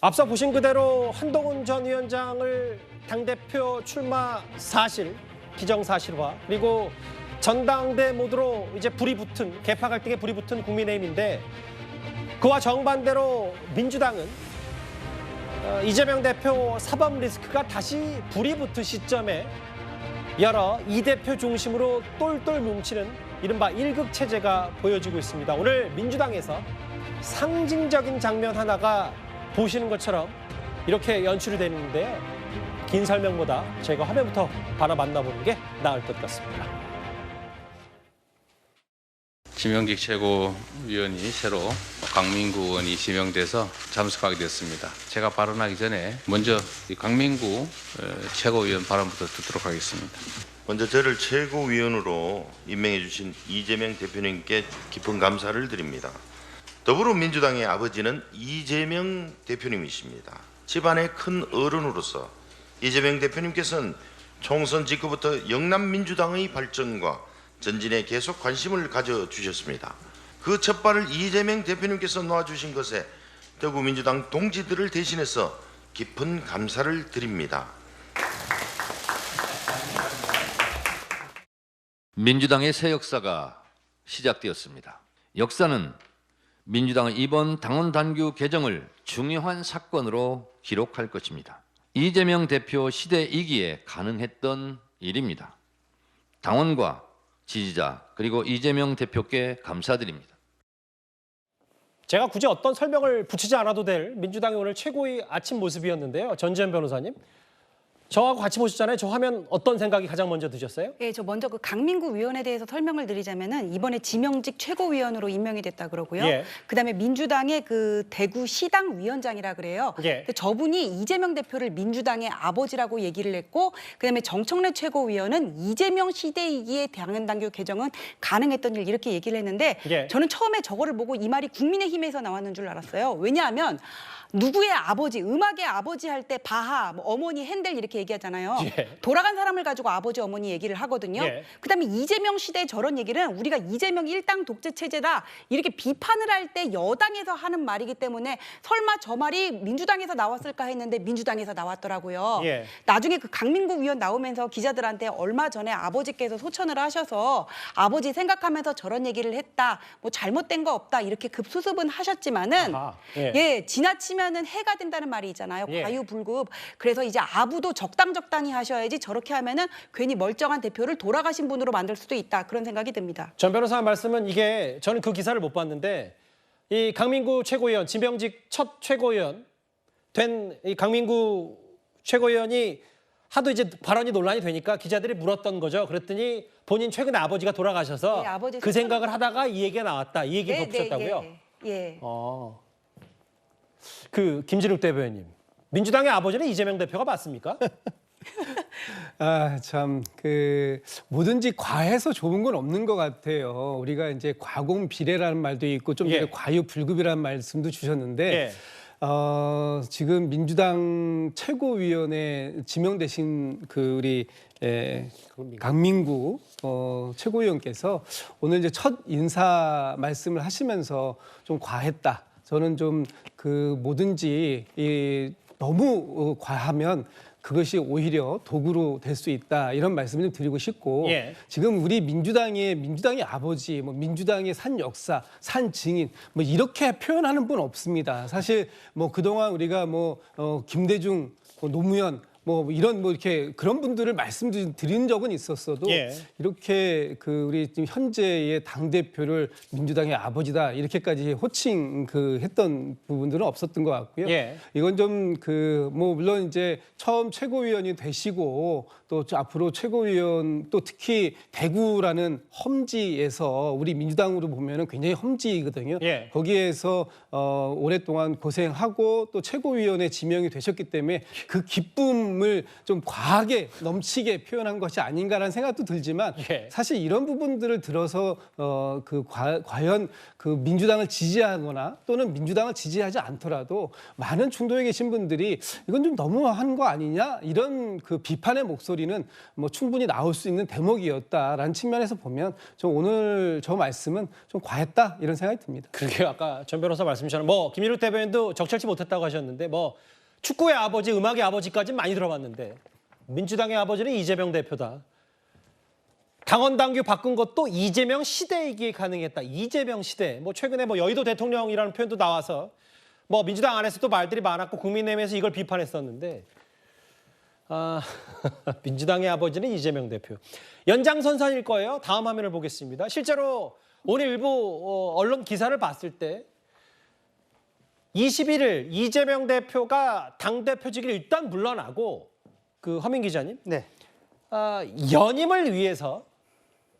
앞서 보신 그대로 한동훈 전 위원장을 당대표 출마 사실, 기정사실화, 그리고 전당대 모드로 이제 불이 붙은, 개파 갈등에 불이 붙은 국민의힘인데, 그와 정반대로 민주당은 이재명 대표 사법 리스크가 다시 불이 붙은 시점에 여러 이 대표 중심으로 똘똘 뭉치는 이른바 일극 체제가 보여지고 있습니다. 오늘 민주당에서 상징적인 장면 하나가 보시는 것처럼 이렇게 연출이 되는데요. 긴 설명보다 저희가 화면부터 바로 만나보는 게 나을 것 같습니다. 지명직 최고위원이 새로 강민구 의원이 지명돼서 참석하게 됐습니다. 제가 발언하기 전에 먼저 강민구 최고위원 발언부터 듣도록 하겠습니다. 먼저 저를 최고위원으로 임명해 주신 이재명 대표님께 깊은 감사를 드립니다. 더불어민주당의 아버지는 이재명 대표님이십니다. 집안의 큰 어른으로서 이재명 대표님께서는 총선 직후부터 영남민주당의 발전과 전진에 계속 관심을 가져주셨습니다. 그 첫발을 이재명 대표님께서 놓아주신 것에 더구민주당 동지들을 대신해서 깊은 감사를 드립니다. 민주당의 새 역사가 시작되었습니다. 역사는 민주당의 이번 당원 당규 개정을 중요한 사건으로 기록할 것입니다. 이재명 대표 시대 이기에 가능했던 일입니다. 당원과 지지자 그리고 이재명 대표께 감사드립니다. 제가 굳이 어떤 설명을 붙이지 않아도 될 민주당의 오늘 최고의 아침 모습이었는데요. 전지현 변호사님, 저하고 같이 보셨잖아요. 저 화면 어떤 생각이 가장 먼저 드셨어요? 예, 저 먼저 그 강민구 위원에 대해서 설명을 드리자면은 이번에 지명직 최고위원으로 임명이 됐다 그러고요. 예. 그다음에 민주당의 그 대구 시당 위원장이라 그래요. 예. 저분이 이재명 대표를 민주당의 아버지라고 얘기를 했고, 그다음에 정청래 최고위원은 이재명 시대이기에 당헌당규 개정은 가능했던 일 이렇게 얘기를 했는데 예. 저는 처음에 저거를 보고 이 말이 국민의힘에서 나왔는 줄 알았어요. 왜냐하면 누구의 아버지, 음악의 아버지 할 때 바하, 뭐 어머니 핸델 이렇게 얘기하잖아요. 예. 돌아간 사람을 가지고 아버지, 어머니 얘기를 하거든요. 예. 그다음에 이재명 시대 저런 얘기는 우리가 이재명 일당 독재 체제다 이렇게 비판을 할 때 여당에서 하는 말이기 때문에 설마 저 말이 민주당에서 나왔을까 했는데 민주당에서 나왔더라고요. 예. 나중에 그 강민구 위원 나오면서 기자들한테 얼마 전에 아버지께서 소천을 하셔서 아버지 생각하면서 저런 얘기를 했다. 뭐 잘못된 거 없다. 이렇게 급수습은 하셨지만은 아하, 예. 예, 지나치면은 해가 된다는 말이 있잖아요. 예. 과유불급. 그래서 이제 아부도 적당히 하셔야지 저렇게 하면은 괜히 멀쩡한 대표를 돌아가신 분으로 만들 수도 있다. 그런 생각이 듭니다. 전 변호사 말씀은 이게 저는 그 기사를 못 봤는데 이 강민구 최고위원, 지명직 첫 최고위원 된 이 강민구 최고위원이 하도 이제 발언이 논란이 되니까 기자들이 물었던 거죠. 그랬더니 본인 최근에 아버지가 돌아가셔서 네, 아버지 그 생각을 하다가 이 얘기가 나왔다. 이 얘기를 덧붙였다고요? 예. 예. 그 김진욱 대변인, 민주당의 아버지는 이재명 대표가 맞습니까? 참, 뭐든지 과해서 좋은 건 없는 것 같아요. 우리가 이제 과공비례라는 말도 있고 좀 전에 예. 과유불급이라는 말씀도 주셨는데, 예. 지금 민주당 최고위원에 지명되신 우리 강민구 최고위원께서 오늘 이제 첫 인사 말씀을 하시면서 좀 과했다. 저는 좀 뭐든지 너무 과하면 그것이 오히려 도구로 될 수 있다 이런 말씀을 좀 드리고 싶고 예. 지금 우리 민주당의 아버지, 뭐 민주당의 산 역사, 산 증인 뭐 이렇게 표현하는 분 없습니다. 사실 뭐 그동안 우리가 김대중, 노무현 뭐 이런 이렇게 그런 분들을 말씀드린 적은 있었어도 예. 이렇게 우리 지금 현재의 당 대표를 민주당의 아버지다 이렇게까지 호칭 했던 부분들은 없었던 것 같고요. 예. 이건 좀 물론 이제 처음 최고위원이 되시고 또 앞으로 최고위원 또 특히 대구라는 험지에서 우리 민주당으로 보면은 굉장히 험지거든요. 예. 거기에서 오랫동안 고생하고 또 최고위원에 지명이 되셨기 때문에 그 기쁨을 마음을 좀 과하게 넘치게 표현한 것이 아닌가라는 생각도 들지만 예. 사실 이런 부분들을 들어서 과연 그 민주당을 지지하거나 또는 민주당을 지지하지 않더라도 많은 중도에 계신 분들이 이건 좀 너무한 거 아니냐 이런 그 비판의 목소리는 뭐 충분히 나올 수 있는 대목이었다라는 측면에서 보면 저 오늘 저 말씀은 좀 과했다 이런 생각이 듭니다. 그게 아까 전 변호사 말씀처럼 뭐 김일우 대변인도 적절치 못했다고 하셨는데 뭐 축구의 아버지, 음악의 아버지까지는 많이 들어봤는데 민주당의 아버지는 이재명 대표다. 당원 당규 바꾼 것도 이재명 시대이기에 가능했다. 이재명 시대. 뭐 최근에 뭐 여의도 대통령이라는 표현도 나와서 뭐 민주당 안에서도 말들이 많았고 국민의힘에서 이걸 비판했었는데 민주당의 아버지는 이재명 대표. 연장선상일 거예요. 다음 화면을 보겠습니다. 실제로 오늘 일부 언론 기사를 봤을 때 21일 이재명 대표가 당대표직을 일단 물러나고 그 허민 기자님 네. 연임을 위해서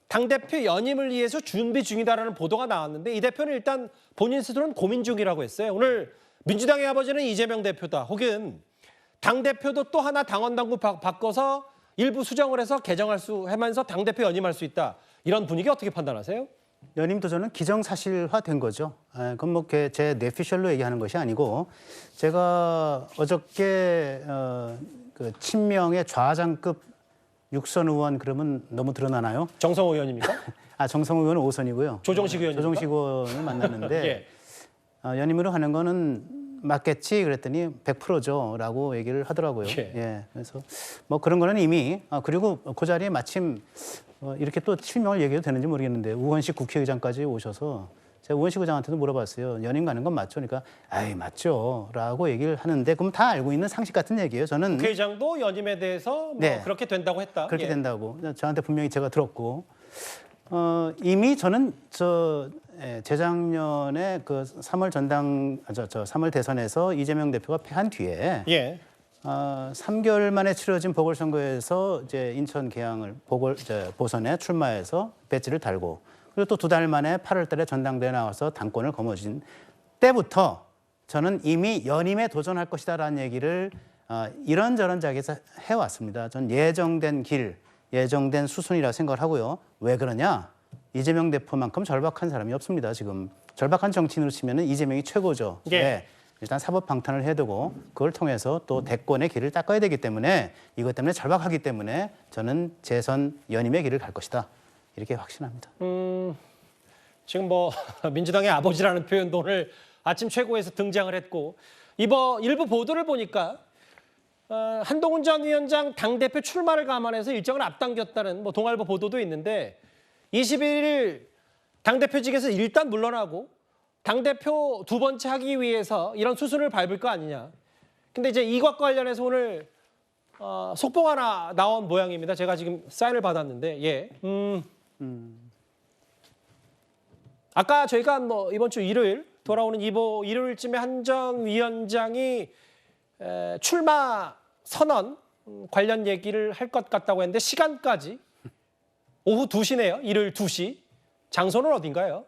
당대표 연임을 위해서 준비 중이다라는 보도가 나왔는데 이 대표는 일단 본인 스스로는 고민 중이라고 했어요. 오늘 민주당의 아버지는 이재명 대표다. 혹은 당대표도 또 하나 당원 당규 바꿔서 일부 수정을 해서 개정할 수 하면서 당대표 연임할 수 있다. 이런 분위기 어떻게 판단하세요? 연임 도전은 기정사실화된 거죠. 그건 뭐 제 뇌피셜로 얘기하는 것이 아니고 제가 어저께 그 친명의 좌장급 육선 의원 그러면 너무 드러나나요? 정성호 의원입니까? 정성호 의원은 5선이고요. 조정식 의원입니까? 조정식 의원을 만났는데 예. 연임으로 하는 거는 맞겠지 그랬더니 100%죠라고 얘기를 하더라고요. 예. 그래서 뭐 그런 거는 이미 그리고 그 자리에 마침 이렇게 또 실명을 얘기해도 되는지 모르겠는데 우원식 국회의장까지 오셔서 제가 우원식 의장한테도 물어봤어요. 연임 가는 건 맞죠? 그러니까 아이 맞죠라고 얘기를 하는데 그럼 다 알고 있는 상식 같은 얘기예요. 저는 국회의장도 연임에 대해서 뭐 네. 그렇게 된다고 했다. 그렇게 예. 된다고 저한테 분명히 제가 들었고 이미 저는 재작년에 그 3월 3월 대선에서 이재명 대표가 패한 뒤에 예. 3개월 만에 치러진 보궐선거에서 이제 인천 계양을 보선에 출마해서 배지를 달고 그리고 또 2달 만에 8월달에 전당대회 나와서 당권을 거머쥔 때부터 저는 이미 연임에 도전할 것이다라는 얘기를 이런저런 자리에서 해왔습니다. 전 예정된 길, 예정된 수순이라고 생각을 하고요. 왜 그러냐? 이재명 대표만큼 절박한 사람이 없습니다. 지금 절박한 정치인으로 치면은 이재명이 최고죠. 예. 네. 일단 사법 방탄을 해야 되고 그걸 통해서 또 대권의 길을 닦아야 되기 때문에 이것 때문에 절박하기 때문에 저는 재선 연임의 길을 갈 것이다. 이렇게 확신합니다. 지금 뭐 민주당의 아버지라는 표현도 오늘 아침 최고에서 등장을 했고 이번 일부 보도를 보니까 한동훈 전 위원장 당대표 출마를 감안해서 일정을 앞당겼다는 뭐 동아일보 보도도 있는데 21일 당대표직에서 일단 물러나고 당대표 두 번째 하기 위해서 이런 수순을 밟을 거 아니냐. 근데 이제 이것과 관련해서 오늘 속보가 하나 나온 모양입니다. 제가 지금 사인을 받았는데 예. 아까 저희가 뭐 이번 주 일요일 돌아오는 일요일쯤에 한 전 위원장이 출마 선언 관련 얘기를 할 것 같다고 했는데 시간까지 오후 2시네요. 일요일 2시. 장소는 어딘가요?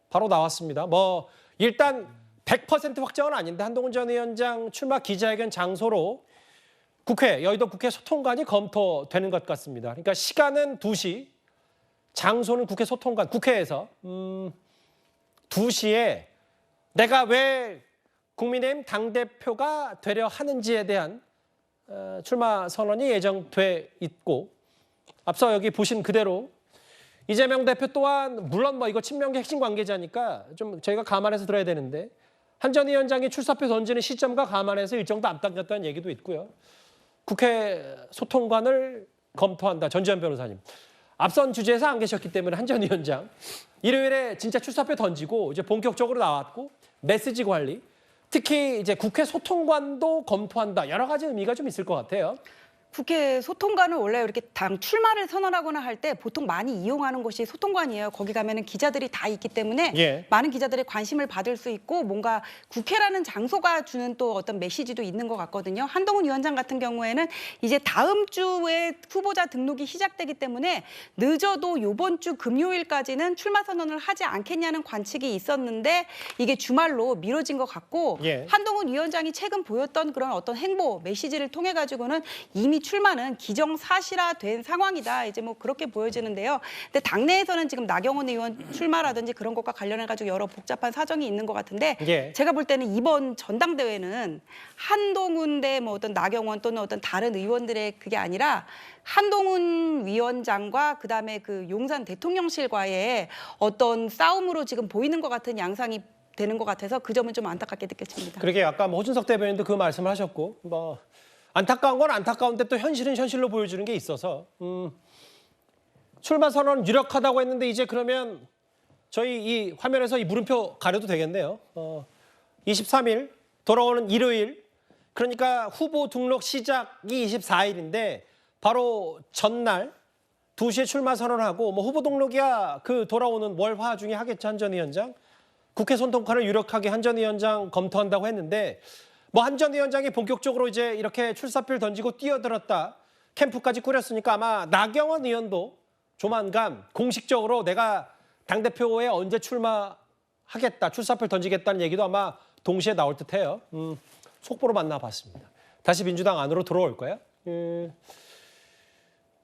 바로 나왔습니다. 뭐 일단 100% 확정은 아닌데 한동훈 전 위원장 출마 기자회견 장소로 여의도 국회 소통관이 검토되는 것 같습니다. 그러니까 시간은 2시, 장소는 국회 소통관, 국회에서 2시에 내가 왜 국민의힘 당대표가 되려 하는지에 대한 출마 선언이 예정돼 있고 앞서 여기 보신 그대로 이재명 대표 또한 물론 뭐 이거 친명계 핵심 관계자니까 좀 저희가 감안해서 들어야 되는데 한 전 위원장이 출사표 던지는 시점과 감안해서 일정도 앞당겼다는 얘기도 있고요. 국회 소통관을 검토한다. 전지현 변호사님. 앞선 주제에서 안 계셨기 때문에 한 전 위원장 일요일에 진짜 출사표 던지고 이제 본격적으로 나왔고 메시지 관리 특히 이제 국회 소통관도 검토한다. 여러 가지 의미가 좀 있을 것 같아요. 국회 소통관은 원래 이렇게 당 출마를 선언하거나 할 때 보통 많이 이용하는 곳이 소통관이에요. 거기 가면은 기자들이 다 있기 때문에 예. 많은 기자들의 관심을 받을 수 있고 뭔가 국회라는 장소가 주는 또 어떤 메시지도 있는 것 같거든요. 한동훈 위원장 같은 경우에는 이제 다음 주에 후보자 등록이 시작되기 때문에 늦어도 이번 주 금요일까지는 출마 선언을 하지 않겠냐는 관측이 있었는데 이게 주말로 미뤄진 것 같고 예. 한동훈 위원장이 최근 보였던 그런 어떤 행보 메시지를 통해 가지고는 이미 출마는 기정사실화된 상황이다. 이제 뭐 그렇게 보여지는데요. 근데 당내에서는 지금 나경원 의원 출마라든지 그런 것과 관련해 가지고 여러 복잡한 사정이 있는 것 같은데 예. 제가 볼 때는 이번 전당대회는 한동훈 대 뭐 어떤 나경원 또는 어떤 다른 의원들의 그게 아니라 한동훈 위원장과 그다음에 그 용산 대통령실과의 어떤 싸움으로 지금 보이는 것 같은 양상이 되는 것 같아서 그 점은 좀 안타깝게 느껴집니다. 그렇게 아까 뭐 호준석 대변인도 그 말씀을 하셨고 뭐 안타까운 건 안타까운데 또 현실은 현실로 보여주는 게 있어서 출마 선언 유력하다고 했는데 이제 그러면 저희 이 화면에서 이 물음표 가려도 되겠네요. 23일 돌아오는 일요일 그러니까 후보 등록 시작이 24일인데 바로 전날 2시에 출마 선언하고 뭐 후보 등록이야 그 돌아오는 월화 중에 하겠죠. 한 전 위원장. 국회 손통관을 유력하게 한 전 위원장 검토한다고 했는데 뭐 한 전 위원장이 본격적으로 이제 이렇게 출사표를 던지고 뛰어들었다. 캠프까지 꾸렸으니까 아마 나경원 의원도 조만간 공식적으로 내가 당대표에 언제 출마하겠다. 출사표를 던지겠다는 얘기도 아마 동시에 나올 듯해요. 속보로 만나봤습니다. 다시 민주당 안으로 들어올 거예요.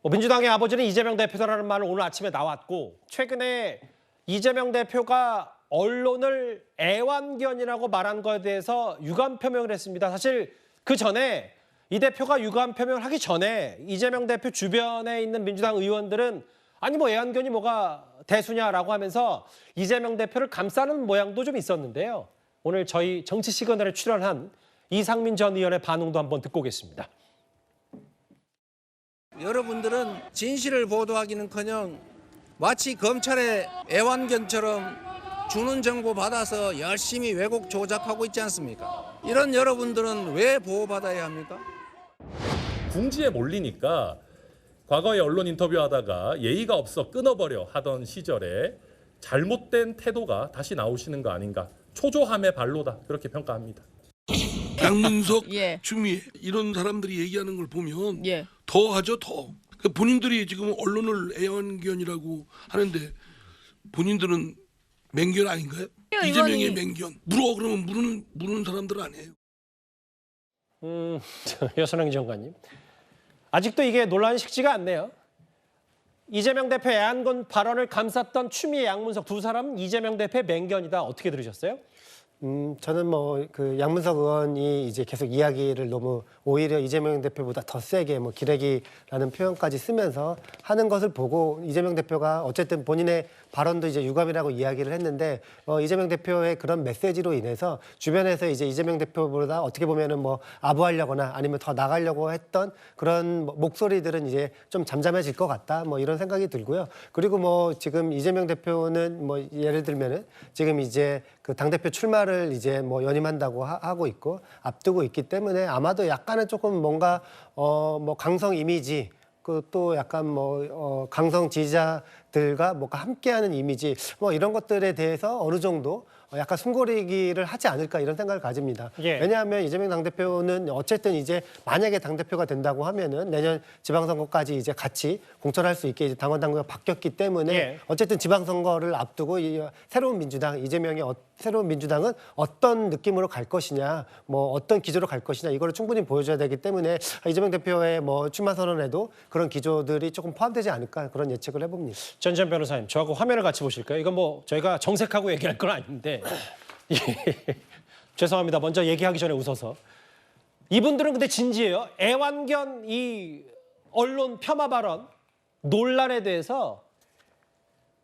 민주당의 아버지는 이재명 대표다라는 말을 오늘 아침에 나왔고 최근에 이재명 대표가 언론을 애완견이라고 말한 것에 대해서 유감 표명을 했습니다. 사실 그 전에 이 대표가 유감 표명을 하기 전에 이재명 대표 주변에 있는 민주당 의원들은 아니 뭐 애완견이 뭐가 대수냐라고 하면서 이재명 대표를 감싸는 모양도 좀 있었는데요. 오늘 저희 정치 시그널에 출연한 이상민 전 의원의 반응도 한번 듣고 오겠습니다. 여러분들은 진실을 보도하기는커녕 마치 검찰의 애완견처럼 주는 정보 받아서 열심히 왜곡 조작하고 있지 않습니까? 이런 여러분들은 왜 보호받아야 합니까? 궁지에 몰리니까 과거에 언론 인터뷰하다가 예의가 없어 끊어버려 하던 시절에 잘못된 태도가 다시 나오시는 거 아닌가. 초조함의 발로다. 그렇게 평가합니다. 양문석, 추미애 이런 사람들이 얘기하는 걸 보면 더 하죠, 더. 본인들이 지금 언론을 애완견이라고 하는데 본인들은 맹견 아닌가요? 이재명의 맹견. 물어 그러면 물는 사람들 아니에요. 여선행 장관님. 아직도 이게 논란이 식지가 않네요. 이재명 대표 애완견 발언을 감쌌던 추미애, 양문석 두 사람은 이재명 대표의 맹견이다. 어떻게 들으셨어요? 저는 뭐 그 양문석 의원이 이제 계속 이야기를 너무 오히려 이재명 대표보다 더 세게 뭐 기레기라는 표현까지 쓰면서 하는 것을 보고 이재명 대표가 어쨌든 본인의 발언도 이제 유감이라고 이야기를 했는데 이재명 대표의 그런 메시지로 인해서 주변에서 이제 이재명 대표보다 어떻게 보면은 뭐 아부하려거나 아니면 더 나가려고 했던 그런 목소리들은 이제 좀 잠잠해질 것 같다. 뭐 이런 생각이 들고요. 그리고 뭐 지금 이재명 대표는 뭐 예를 들면은 지금 이제 그 당대표 출마를 이제 뭐 연임한다고 하고 있고 앞두고 있기 때문에 아마도 약간은 조금 뭔가 뭐 강성 이미지 그 또 약간 뭐 강성 지지자들과 뭔가 함께하는 이미지 뭐 이런 것들에 대해서 어느 정도 약간 숨고르기를 하지 않을까 이런 생각을 가집니다. 예. 왜냐하면 이재명 당대표는 어쨌든 이제 만약에 당대표가 된다고 하면은 내년 지방선거까지 이제 같이 공천할 수 있게 이제 당원 당규가 바뀌었기 때문에 예. 어쨌든 지방선거를 앞두고 이 새로운 민주당 이재명의 새로운 민주당은 어떤 느낌으로 갈 것이냐, 뭐 어떤 기조로 갈 것이냐 이거를 충분히 보여줘야 되기 때문에 이재명 대표의 뭐 출마 선언에도 그런 기조들이 조금 포함되지 않을까 그런 예측을 해봅니다. 전지현 변호사님, 저하고 화면을 같이 보실까요? 이건 뭐 저희가 정색하고 얘기할 건 아닌데 죄송합니다. 먼저 얘기하기 전에 웃어서 이분들은 근데 진지해요. 애완견 이 언론 폄하 발언 논란에 대해서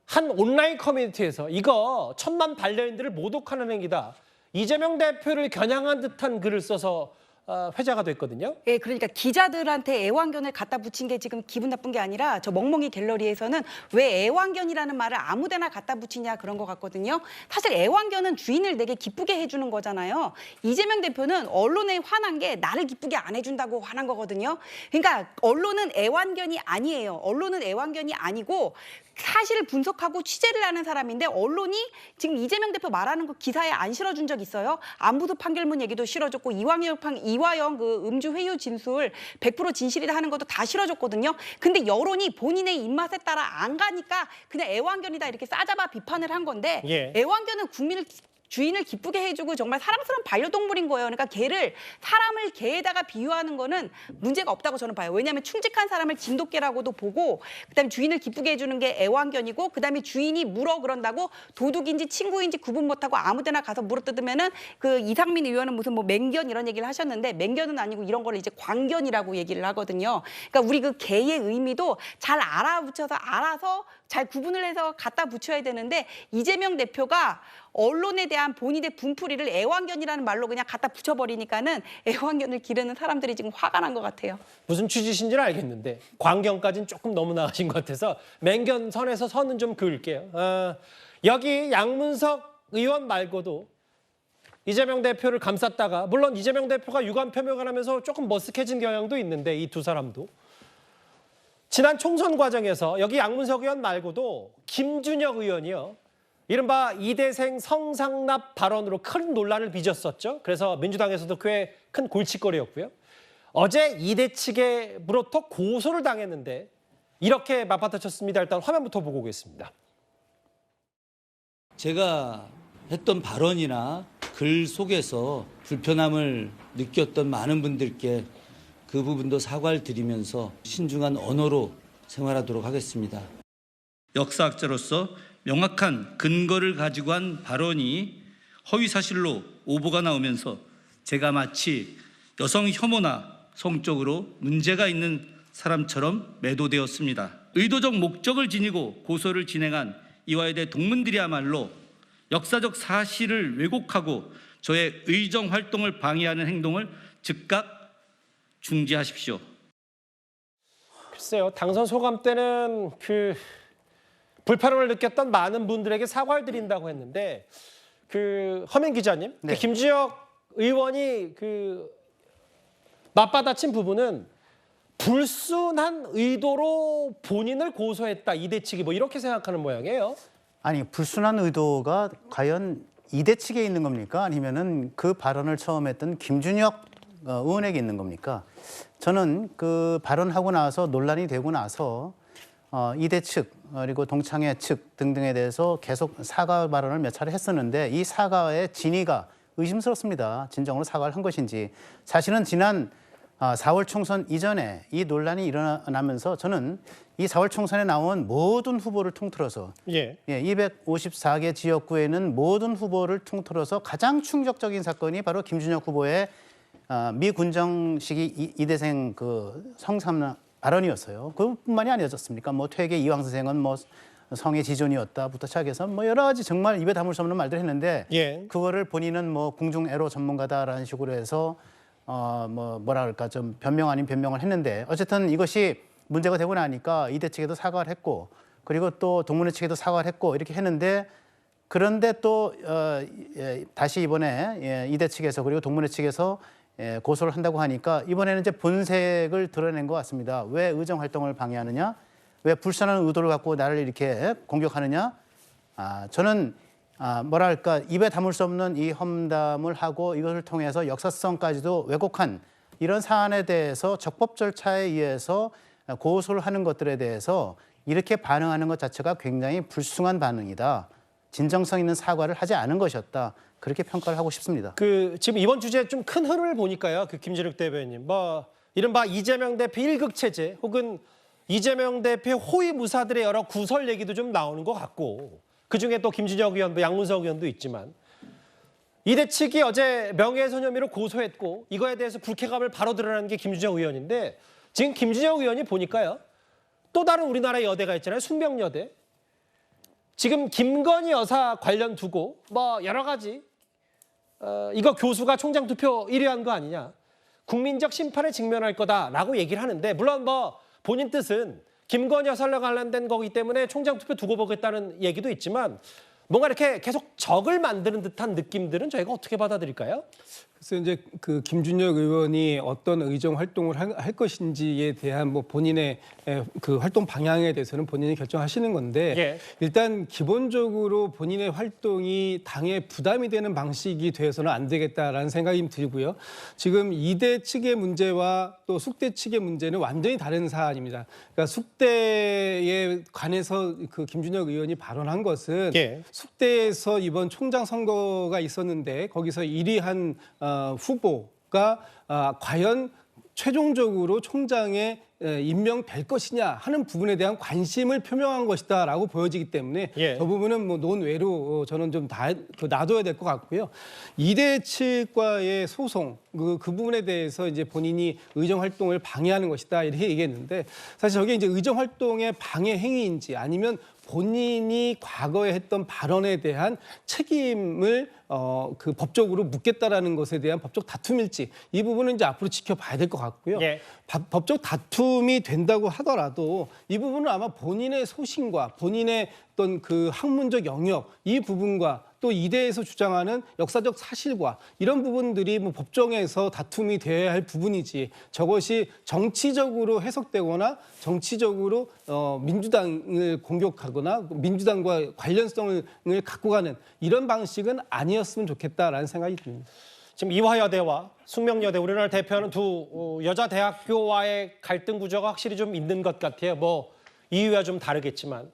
한 온라인 커뮤니티에서 이거 천만 반려인들을 모독하는 행위다. 이재명 대표를 겨냥한 듯한 글을 써서 회자가 됐거든요. 예, 그러니까 기자들한테 애완견을 갖다 붙인 게 지금 기분 나쁜 게 아니라 저 멍멍이 갤러리에서는 왜 애완견이라는 말을 아무데나 갖다 붙이냐 그런 것 같거든요. 사실 애완견은 주인을 되게 기쁘게 해주는 거잖아요. 이재명 대표는 언론에 화난 게 나를 기쁘게 안 해준다고 화난 거거든요. 그러니까 언론은 애완견이 아니에요. 언론은 애완견이 아니고 사실을 분석하고 취재를 하는 사람인데 언론이 지금 이재명 대표 말하는 거 기사에 안 실어준 적 있어요? 안부도 판결문 얘기도 실어줬고 이화영 그 음주 회유 진술 100% 진실이다 하는 것도 다 실어줬거든요. 근데 여론이 본인의 입맛에 따라 안 가니까 그냥 애완견이다 이렇게 싸잡아 비판을 한 건데 예. 애완견은 주인을 기쁘게 해주고 정말 사랑스러운 반려동물인 거예요. 그러니까 사람을 개에다가 비유하는 거는 문제가 없다고 저는 봐요. 왜냐하면 충직한 사람을 진돗개라고도 보고 그다음에 주인을 기쁘게 해주는 게 애완견이고 그다음에 주인이 물어 그런다고 도둑인지 친구인지 구분 못하고 아무데나 가서 물어뜯으면은 그 이상민 의원은 무슨 뭐 맹견 이런 얘기를 하셨는데 맹견은 아니고 이런 거를 이제 광견이라고 얘기를 하거든요. 그러니까 우리 그 개의 의미도 잘 알아서 잘 구분을 해서 갖다 붙여야 되는데 이재명 대표가 언론에 대한 본인의 분풀이를 애완견이라는 말로 그냥 갖다 붙여버리니까는 애완견을 기르는 사람들이 지금 화가 난 것 같아요. 무슨 취지신지는 알겠는데 광견까지는 조금 너무 나가신 것 같아서 맹견 선에서 선은 좀 그을게요. 여기 양문석 의원 말고도 이재명 대표를 감쌌다가 물론 이재명 대표가 유감 표명을 하면서 조금 머쓱해진 경향도 있는데 이 두 사람도 지난 총선 과정에서 여기 양문석 의원 말고도 김준혁 의원이요. 이른바 이대생 성상납 발언으로 큰 논란을 빚었었죠. 그래서 민주당에서도 꽤 큰 골칫거리였고요. 어제 이대 측에로부터 고소를 당했는데 이렇게 맞받아쳤습니다. 일단 화면부터 보고 오겠습니다. 제가 했던 발언이나 글 속에서 불편함을 느꼈던 많은 분들께 그 부분도 사과를 드리면서 신중한 언어로 생활하도록 하겠습니다. 역사학자로서 명확한 근거를 가지고 한 발언이 허위사실로 오보가 나오면서 제가 마치 여성 혐오나 성적으로 문제가 있는 사람처럼 매도되었습니다. 의도적 목적을 지니고 고소를 진행한 이화여대 동문들이야말로 역사적 사실을 왜곡하고 저의 의정 활동을 방해하는 행동을 즉각 중지하십시오. 글쎄요. 당선 소감 때는 그 불편함을 느꼈던 많은 분들에게 사과를 드린다고 했는데 그 허민 기자님, 네. 그 김주혁 의원이 그 맞받아친 부분은 불순한 의도로 본인을 고소했다. 이대 측이 뭐 이렇게 생각하는 모양이에요. 아니 불순한 의도가 과연 이대 측에 있는 겁니까? 아니면은 그 발언을 처음 했던 김준혁 의원에게 있는 겁니까? 저는 그 발언하고 나서 논란이 되고 나서 이대 측 그리고 동창회 측 등등에 대해서 계속 사과 발언을 몇 차례 했었는데 이 사과의 진위가 의심스럽습니다. 진정으로 사과를 한 것인지. 사실은 지난 4월 총선 이전에 이 논란이 일어나면서 저는 이 4월 총선에 나온 모든 후보를 통틀어서 254개 지역구에는 모든 후보를 통틀어서 가장 충격적인 사건이 바로 김준혁 후보의 미군정 시기 이대생 그 성삼 발언이었어요. 그뿐만이 아니었습니까? 뭐 퇴계 이황 선생은 뭐 성의 지존이었다부터 시작해서 뭐 여러 가지 정말 입에 담을 수 없는 말들 했는데 그거를 본인은 뭐 궁중 애로 전문가다라는 식으로 해서 뭐라 그럴까 좀 변명 아닌 변명을 했는데 어쨌든 이것이 문제가 되고 나니까 이대 측에도 사과를 했고 그리고 또 동문회 측에도 사과를 했고 이렇게 했는데 그런데 또 다시 이번에 이대 측에서 그리고 동문회 측에서 고소를 한다고 하니까 이번에는 이제 본색을 드러낸 것 같습니다. 왜 의정 활동을 방해하느냐? 왜 불순한 의도를 갖고 나를 이렇게 공격하느냐? 저는 뭐랄까 입에 담을 수 없는 이 험담을 하고 이것을 통해서 역사성까지도 왜곡한 이런 사안에 대해서 적법 절차에 의해서 고소를 하는 것들에 대해서 이렇게 반응하는 것 자체가 굉장히 불순한 반응이다. 진정성 있는 사과를 하지 않은 것이었다. 그렇게 평가를 하고 싶습니다. 그 지금 이번 주제 좀 큰 흐름을 보니까요. 그 김진욱 대변인 뭐 이른바 이재명 대표 일극 체제 혹은 이재명 대표 호위 무사들의 여러 구설 얘기도 좀 나오는 것 같고 그중에 또 김준혁 의원, 양문석 의원도 있지만 이대 측이 어제 명예훼손 혐의로 고소했고 이거에 대해서 불쾌감을 바로 드러낸 게 김준혁 의원인데 지금 김준혁 의원이 보니까요. 또 다른 우리나라의 여대가 있잖아요. 숙명여대. 지금 김건희 여사 관련 두고 뭐 여러 가지 이거 교수가 총장 투표 1위 한 거 아니냐. 국민적 심판에 직면할 거다라고 얘기를 하는데 물론 뭐 본인 뜻은 김건희 여사와 관련된 거기 때문에 총장 투표 두고 보겠다는 얘기도 있지만 뭔가 이렇게 계속 적을 만드는 듯한 느낌들은 저희가 어떻게 받아들일까요? 그래서 이제 그 김준혁 의원이 어떤 의정 활동을 할 것인지에 대한 뭐 본인의 그 활동 방향에 대해서는 본인이 결정하시는 건데 예. 일단 기본적으로 본인의 활동이 당에 부담이 되는 방식이 되어서는 안 되겠다라는 생각이 들고요. 지금 이대 측의 문제와 또 숙대 측의 문제는 완전히 다른 사안입니다. 그러니까 숙대에 관해서 그 김준혁 의원이 발언한 것은 예. 숙대에서 이번 총장 선거가 있었는데 거기서 1위한 후보가 과연 최종적으로 총장에 임명될 것이냐 하는 부분에 대한 관심을 표명한 것이다라고 보여지기 때문에 예. 저 부분은 뭐 논외로 저는 좀 놔둬야 될 것 같고요. 이대 측과의 소송 그 부분에 대해서 이제 본인이 의정 활동을 방해하는 것이다 이렇게 얘기했는데 사실 저게 이제 의정 활동의 방해 행위인지 아니면 본인이 과거에 했던 발언에 대한 책임을 그 법적으로 묻겠다라는 것에 대한 법적 다툼일지 이 부분은 이제 앞으로 지켜봐야 될 것 같고요. 예. 법적 다툼이 된다고 하더라도 이 부분은 아마 본인의 소신과 본인의 어떤 그 학문적 영역 이 부분과 또 이대에서 주장하는 역사적 사실과 이런 부분들이 뭐 법정에서 다툼이 되어야 할 부분이지 저것이 정치적으로 해석되거나 정치적으로 민주당을 공격하거나 민주당과 관련성을 갖고 가는 이런 방식은 아니었으면 좋겠다라는 생각이 듭니다. 지금 이화여대와 숙명여대 우리나라를 대표하는 두 여자 대학교와의 갈등 구조가 확실히 좀 있는 것 같아요. 뭐 이유와 좀 다르겠지만